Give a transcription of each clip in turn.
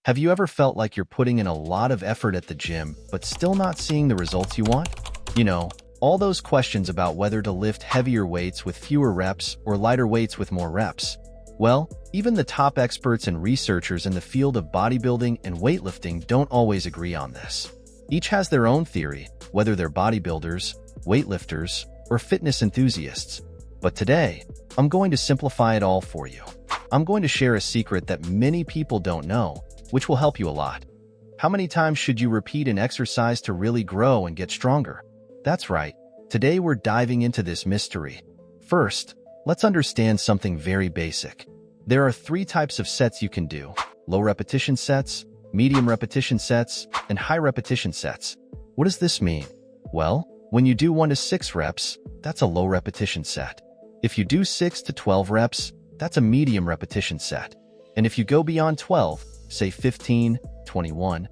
Have you ever felt like you're putting in a lot of effort at the gym, but still not seeing the results you want? You know, all those questions about whether to lift heavier weights with fewer reps or lighter weights with more reps. Well, even the top experts and researchers in the field of bodybuilding and weightlifting don't always agree on this. Each has their own theory, whether they're bodybuilders, weightlifters, or fitness enthusiasts. But today, I'm going to simplify it all for you. I'm going to share a secret that many people don't know, which will help you a lot. How many times should you repeat an exercise to really grow and get stronger? That's right. Today we're diving into this mystery. First, let's understand something very basic. There are 3 types of sets you can do: low repetition sets, medium repetition sets, and high repetition sets. What does this mean? Well, when you do 1 to 6 reps, that's a low repetition set. If you do 6 to 12 reps, that's a medium repetition set. And if you go beyond 12, say 15, 21,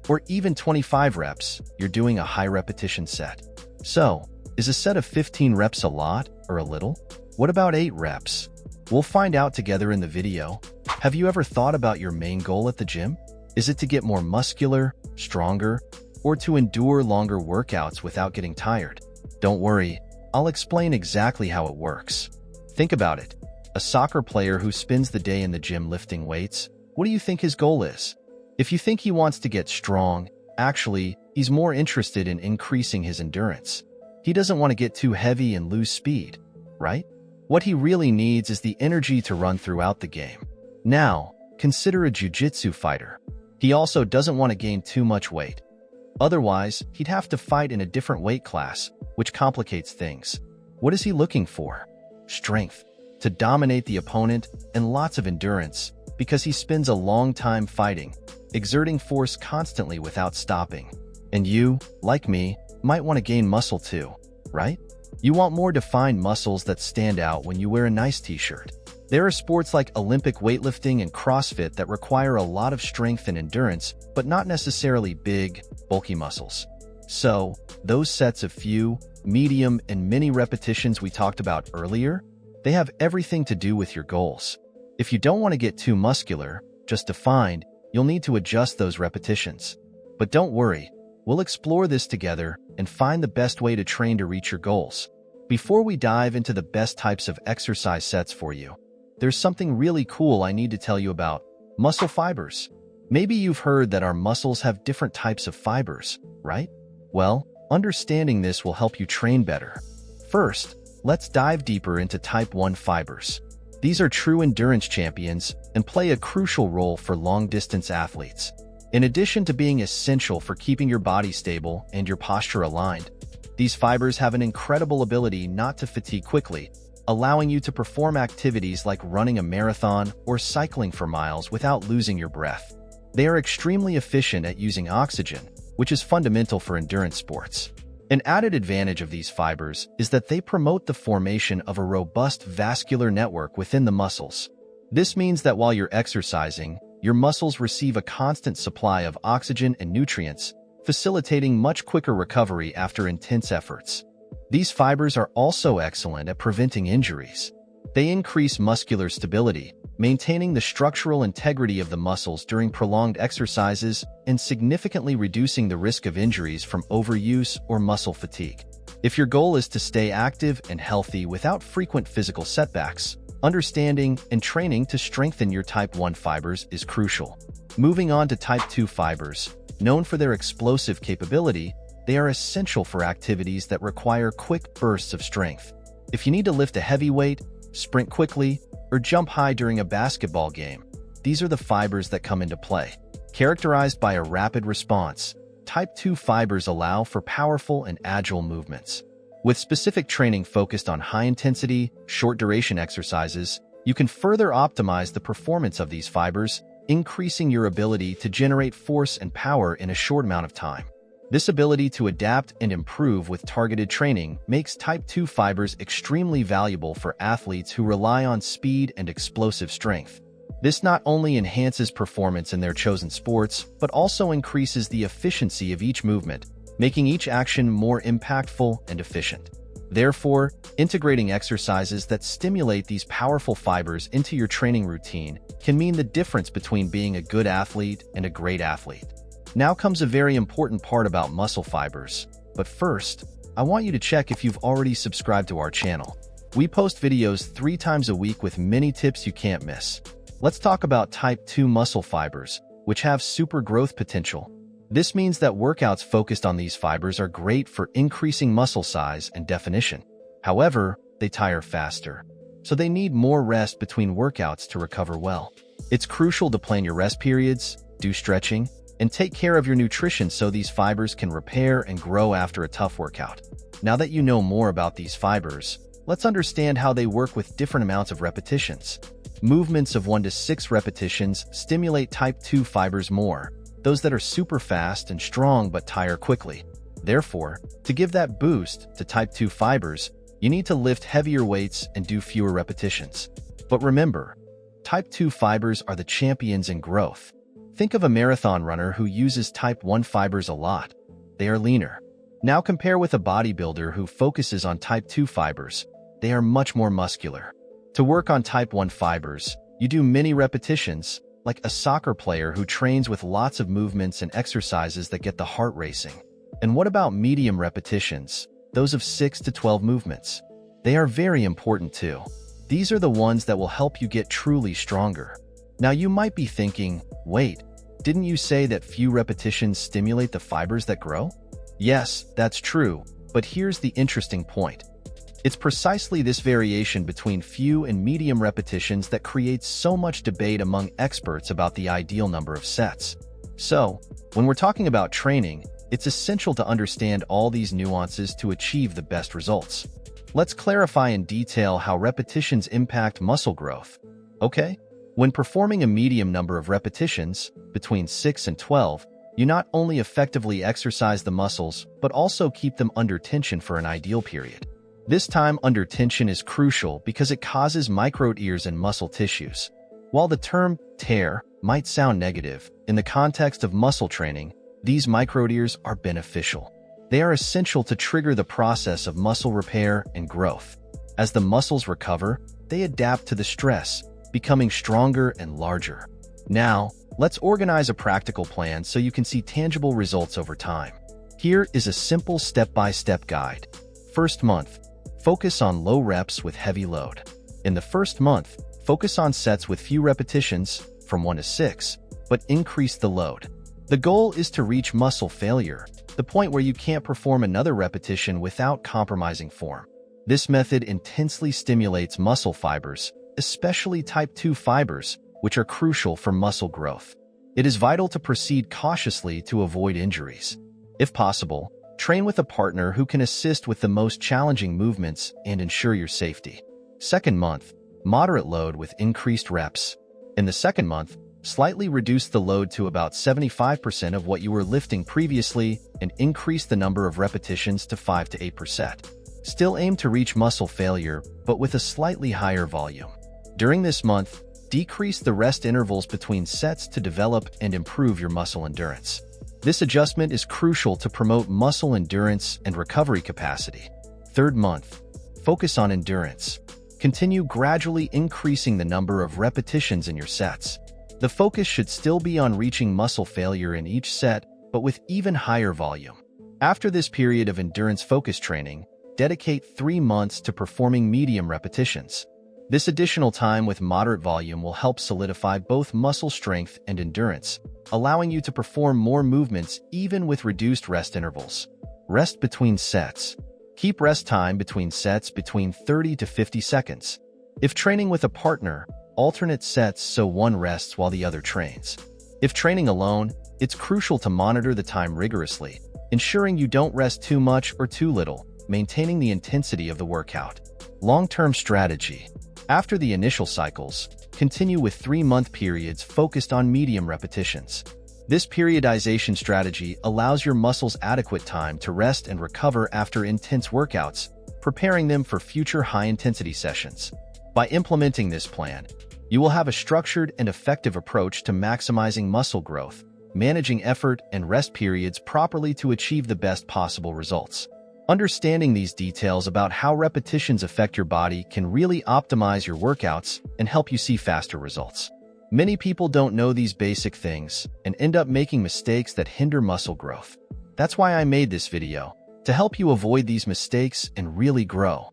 or even 25 reps, you're doing a high repetition set. So, is a set of 15 reps a lot or a little? What about 8 reps? We'll find out together in the video. Have you ever thought about your main goal at the gym? Is it to get more muscular, stronger, or to endure longer workouts without getting tired? Don't worry, I'll explain exactly how it works. Think about it. A soccer player who spends the day in the gym lifting weights, what do you think his goal is? If you think he wants to get strong, actually, he's more interested in increasing his endurance. He doesn't want to get too heavy and lose speed, right? What he really needs is the energy to run throughout the game. Now, consider a jiu-jitsu fighter. He also doesn't want to gain too much weight. Otherwise, he'd have to fight in a different weight class, which complicates things. What is he looking for? Strength, to dominate the opponent, and lots of endurance, because he spends a long time fighting, exerting force constantly without stopping. And you, like me, might want to gain muscle too, right? You want more defined muscles that stand out when you wear a nice t-shirt. There are sports like Olympic weightlifting and CrossFit that require a lot of strength and endurance, but not necessarily big, bulky muscles. So, those sets of few, medium, and mini repetitions we talked about earlier, they have everything to do with your goals. If you don't want to get too muscular, just defined, you'll need to adjust those repetitions. But don't worry, we'll explore this together and find the best way to train to reach your goals. Before we dive into the best types of exercise sets for you, there's something really cool I need to tell you about: muscle fibers. Maybe you've heard that our muscles have different types of fibers, right? Well, understanding this will help you train better. First, let's dive deeper into type 1 fibers. These are true endurance champions and play a crucial role for long-distance athletes. In addition to being essential for keeping your body stable and your posture aligned, these fibers have an incredible ability not to fatigue quickly, allowing you to perform activities like running a marathon or cycling for miles without losing your breath. They are extremely efficient at using oxygen, which is fundamental for endurance sports. An added advantage of these fibers is that they promote the formation of a robust vascular network within the muscles. This means that while you're exercising, your muscles receive a constant supply of oxygen and nutrients, facilitating much quicker recovery after intense efforts. These fibers are also excellent at preventing injuries. They increase muscular stability, maintaining the structural integrity of the muscles during prolonged exercises and significantly reducing the risk of injuries from overuse or muscle fatigue. If your goal is to stay active and healthy without frequent physical setbacks, understanding and training to strengthen your type 1 fibers is crucial. Moving on to type 2 fibers, known for their explosive capability, they are essential for activities that require quick bursts of strength. If you need to lift a heavy weight, sprint quickly, or jump high during a basketball game, these are the fibers that come into play. Characterized by a rapid response, type 2 fibers allow for powerful and agile movements. With specific training focused on high-intensity, short-duration exercises, you can further optimize the performance of these fibers, increasing your ability to generate force and power in a short amount of time. This ability to adapt and improve with targeted training makes type 2 fibers extremely valuable for athletes who rely on speed and explosive strength. This not only enhances performance in their chosen sports, but also increases the efficiency of each movement, making each action more impactful and efficient. Therefore, integrating exercises that stimulate these powerful fibers into your training routine can mean the difference between being a good athlete and a great athlete. Now comes a very important part about muscle fibers. But first, I want you to check if you've already subscribed to our channel. We post videos 3 times a week with many tips you can't miss. Let's talk about type 2 muscle fibers, which have super growth potential. This means that workouts focused on these fibers are great for increasing muscle size and definition. However, they tire faster, so they need more rest between workouts to recover well. It's crucial to plan your rest periods, do stretching, and take care of your nutrition so these fibers can repair and grow after a tough workout. Now that you know more about these fibers, let's understand how they work with different amounts of repetitions. Movements of 1 to 6 repetitions stimulate type 2 fibers more, those that are super fast and strong but tire quickly. Therefore, to give that boost to type 2 fibers, you need to lift heavier weights and do fewer repetitions. But remember, type 2 fibers are the champions in growth. Think of a marathon runner who uses type 1 fibers a lot. They are leaner. Now compare with a bodybuilder who focuses on type 2 fibers. They are much more muscular. To work on type 1 fibers, you do many repetitions, like a soccer player who trains with lots of movements and exercises that get the heart racing. And what about medium repetitions, those of 6 to 12 movements? They are very important too. These are the ones that will help you get truly stronger. Now you might be thinking, wait, didn't you say that few repetitions stimulate the fibers that grow? Yes, that's true, but here's the interesting point. It's precisely this variation between few and medium repetitions that creates so much debate among experts about the ideal number of sets. So, when we're talking about training, it's essential to understand all these nuances to achieve the best results. Let's clarify in detail how repetitions impact muscle growth. Okay? When performing a medium number of repetitions, between 6 and 12, you not only effectively exercise the muscles, but also keep them under tension for an ideal period. This time under tension is crucial because it causes micro-tears in muscle tissues. While the term tear might sound negative, in the context of muscle training, these micro-tears are beneficial. They are essential to trigger the process of muscle repair and growth. As the muscles recover, they adapt to the stress, becoming stronger and larger. Now, let's organize a practical plan so you can see tangible results over time. Here is a simple step-by-step guide. First month, focus on low reps with heavy load. In the first month, focus on sets with few repetitions, from 1 to 6, but increase the load. The goal is to reach muscle failure, the point where you can't perform another repetition without compromising form. This method intensely stimulates muscle fibers, especially type 2 fibers, which are crucial for muscle growth. It is vital to proceed cautiously to avoid injuries. If possible, train with a partner who can assist with the most challenging movements and ensure your safety. Second month, moderate load with increased reps. In the second month, slightly reduce the load to about 75% of what you were lifting previously and increase the number of repetitions to 5 to 8%. Still aim to reach muscle failure, but with a slightly higher volume. During this month, decrease the rest intervals between sets to develop and improve your muscle endurance. This adjustment is crucial to promote muscle endurance and recovery capacity. Third month, focus on endurance. Continue gradually increasing the number of repetitions in your sets. The focus should still be on reaching muscle failure in each set, but with even higher volume. After this period of endurance-focused training, dedicate 3 months to performing medium repetitions. This additional time with moderate volume will help solidify both muscle strength and endurance, allowing you to perform more movements even with reduced rest intervals. Rest between sets. Keep rest time between sets between 30 to 50 seconds. If training with a partner, alternate sets so one rests while the other trains. If training alone, it's crucial to monitor the time rigorously, ensuring you don't rest too much or too little, maintaining the intensity of the workout. Long-term strategy. After the initial cycles, continue with 3-month periods focused on medium repetitions. This periodization strategy allows your muscles adequate time to rest and recover after intense workouts, preparing them for future high-intensity sessions. By implementing this plan, you will have a structured and effective approach to maximizing muscle growth, managing effort and rest periods properly to achieve the best possible results. Understanding these details about how repetitions affect your body can really optimize your workouts and help you see faster results. Many people don't know these basic things and end up making mistakes that hinder muscle growth. That's why I made this video, to help you avoid these mistakes and really grow.